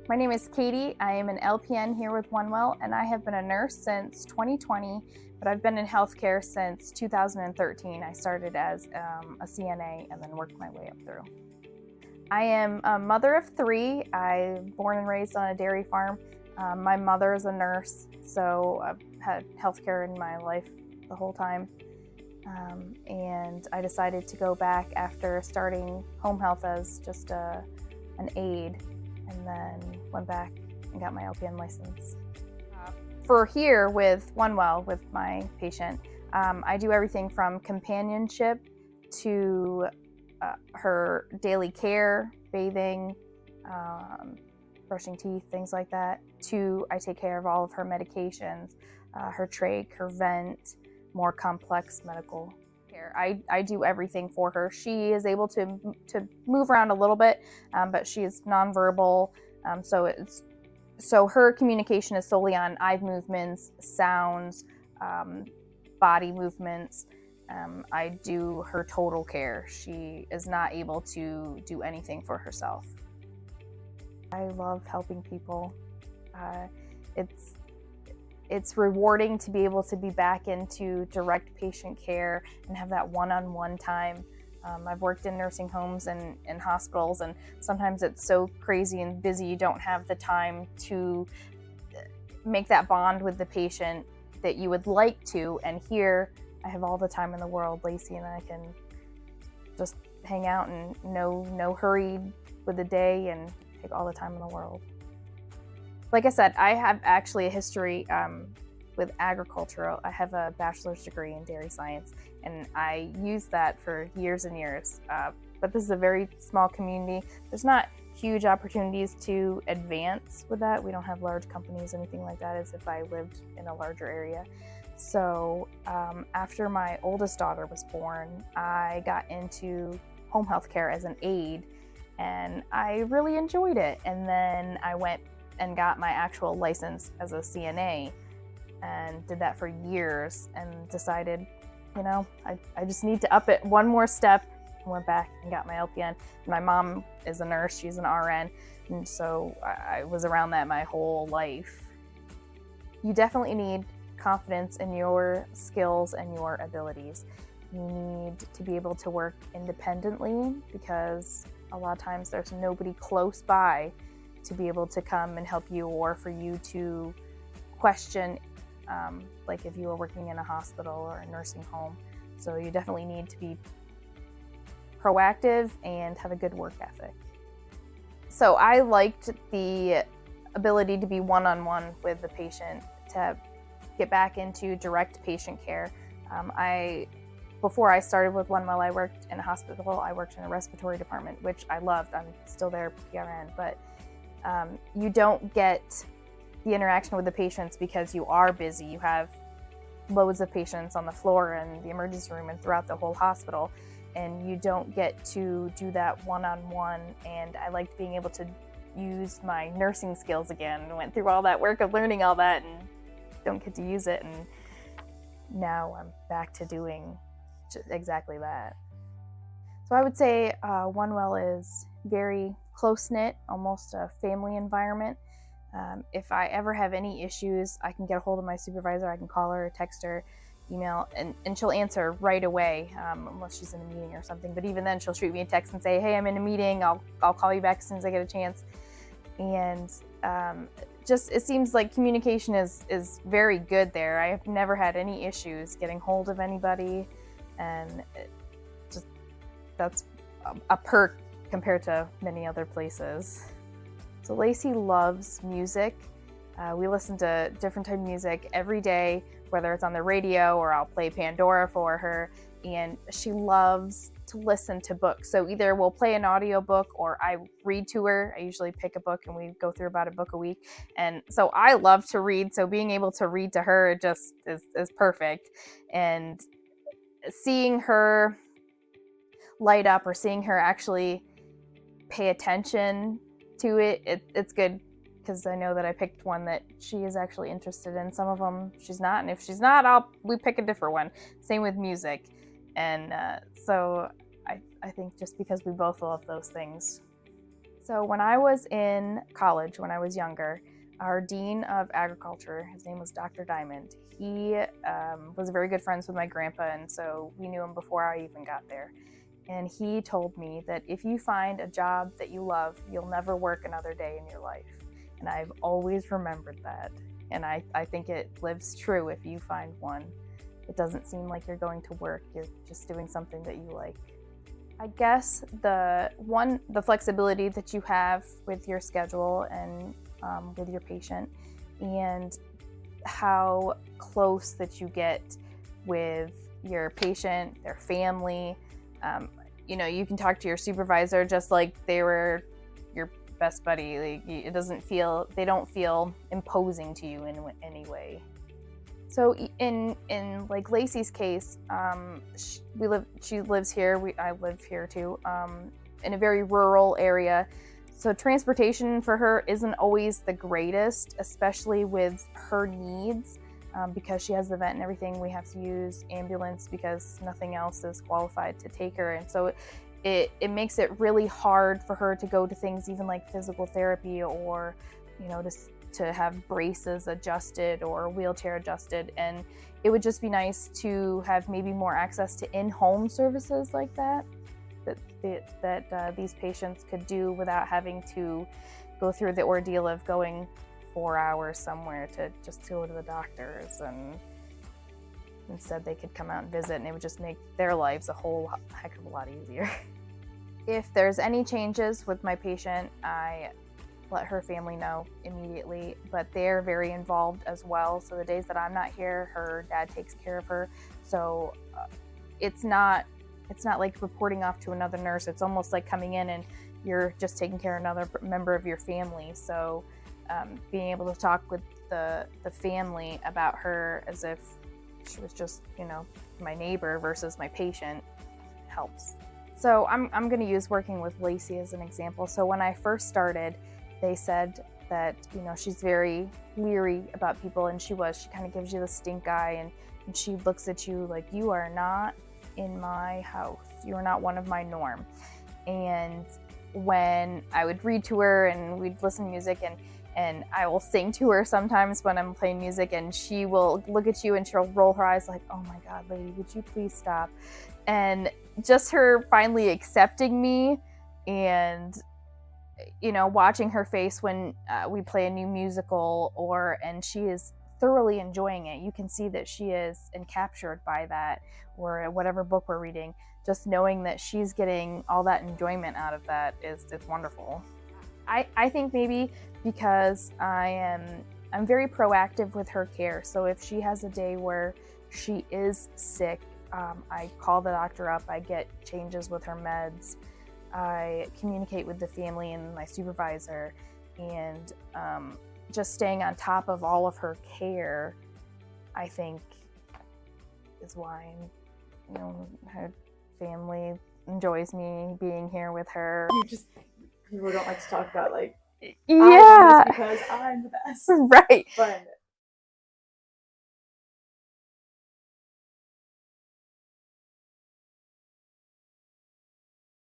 My name is Katie. I am an LPN here with OneWell, and I have been a nurse since 2020, but I've been in healthcare since 2013. I started as a CNA and then worked my way up through. I am a mother of three. I'm born and raised on a dairy farm. My mother is a nurse, so I've had healthcare in my life the whole time. And I decided to go back after starting home health as just an aide, and then went back and got my LPN license. For here with OneWell, with my patient, I do everything from companionship to her daily care, bathing, brushing teeth, things like that, to I take care of all of her medications, her trach, her vent, more complex medical care. I do everything for her. She is able to move around a little bit, but she is nonverbal, so her communication is solely on eye movements, sounds, body movements. I do her total care. She is not able to do anything for herself. I love helping people. It's rewarding to be able to be back into direct patient care and have that one-on-one time. I've worked in nursing homes and in hospitals, and sometimes it's so crazy and busy you don't have the time to make that bond with the patient that you would like to. And here I have all the time in the world. Lacey and I can just hang out and no hurry with the day and take all the time in the world. Like I said, I have actually a history with agriculture. I have a bachelor's degree in dairy science, and I used that for years and years. But this is a very small community. There's not huge opportunities to advance with that. We don't have large companies, anything like that, as if I lived in a larger area. So after my oldest daughter was born, I got into home health care as an aide, and I really enjoyed it. And then I went and got my actual license as a CNA and did that for years, and decided, I just need to up it one more step, and went back and got my LPN. My mom is a nurse, she's an RN, and so I was around that my whole life. You definitely need confidence in your skills and your abilities. You need to be able to work independently, because a lot of times there's nobody close by to be able to come and help you, or for you to question, like if you were working in a hospital or a nursing home. So you definitely need to be proactive and have a good work ethic. So I liked the ability to be one-on-one with the patient, to get back into direct patient care. Before I started with OneWell, I worked in a hospital. I worked in a respiratory department, which I loved. I'm still there, PRN, but you don't get the interaction with the patients because you are busy. You have loads of patients on the floor and the emergency room and throughout the whole hospital, and you don't get to do that one-on-one. And I liked being able to use my nursing skills again. I went through all that work of learning all that and don't get to use it, and now I'm back to doing exactly that. So I would say OneWell is very close-knit, almost a family environment. If I ever have any issues, I can get a hold of my supervisor. I can call her, text her, email, and she'll answer right away, unless she's in a meeting or something. But even then, she'll shoot me a text and say, "Hey, I'm in a meeting. I'll call you back as soon as I get a chance." And it seems like communication is very good there. I have never had any issues getting hold of anybody, and that's a perk compared to many other places. So Lacey loves music. We listen to different type of music every day, whether it's on the radio or I'll play Pandora for her, and she loves to listen to books. So either we'll play an audio book or I read to her. I usually pick a book and we go through about a book a week. And so I love to read, so being able to read to her just is perfect. And seeing her light up, or seeing her actually pay attention to it's good, because I know that I picked one that she is actually interested in. Some of them she's not, and if she's not, we pick a different one. Same with music. And so I think just because we both love those things, So when I was in college, when I was younger, our dean of agriculture, his name was Dr. Diamond, he was very good friends with my grandpa, and so we knew him before I even got there. And he told me that if you find a job that you love, you'll never work another day in your life. And I've always remembered that. And I think it lives true if you find one. It doesn't seem like you're going to work, you're just doing something that you like. I guess the flexibility that you have with your schedule and with your patient, and how close that you get with your patient, their family. You can talk to your supervisor just like they were your best buddy. Like, they don't feel imposing to you in any way. So in like Lacey's case, she lives here. I live here too, in a very rural area. So transportation for her isn't always the greatest, especially with her needs, because she has the vet and everything. We have to use ambulance because nothing else is qualified to take her, and so it makes it really hard for her to go to things even like physical therapy, or to have braces adjusted or wheelchair adjusted. And it would just be nice to have maybe more access to in-home services like that these patients could do without having to go through the ordeal of going 4 hours somewhere to just go to the doctors. And instead they could come out and visit, and it would just make their lives a whole heck of a lot easier. If there's any changes with my patient, I let her family know immediately, but they're very involved as well. So the days that I'm not here, her dad takes care of her. So it's not like reporting off to another nurse. It's almost like coming in and you're just taking care of another member of your family. So being able to talk with the family about her as if she was just my neighbor versus my patient helps. So I'm going to use working with Lacey as an example. So when I first started, they said that, she's very leery about people, and she kind of gives you the stink eye, and she looks at you like, you are not in my house. You are not one of my norm. And when I would read to her and we'd listen to music, and I will sing to her sometimes when I'm playing music, and she will look at you and she'll roll her eyes like, oh my God, lady, would you please stop? And just her finally accepting me, and watching her face when we play a new musical, and she is thoroughly enjoying it. You can see that she is encaptured by that, or whatever book we're reading. Just knowing that she's getting all that enjoyment out of that is wonderful. I think maybe because I'm very proactive with her care. So if she has a day where she is sick, I call the doctor up, I get changes with her meds, I communicate with the family and my supervisor, and just staying on top of all of her care, I think, is why her family enjoys me being here with her. People don't like to talk about like, yeah, because I'm the best, right? But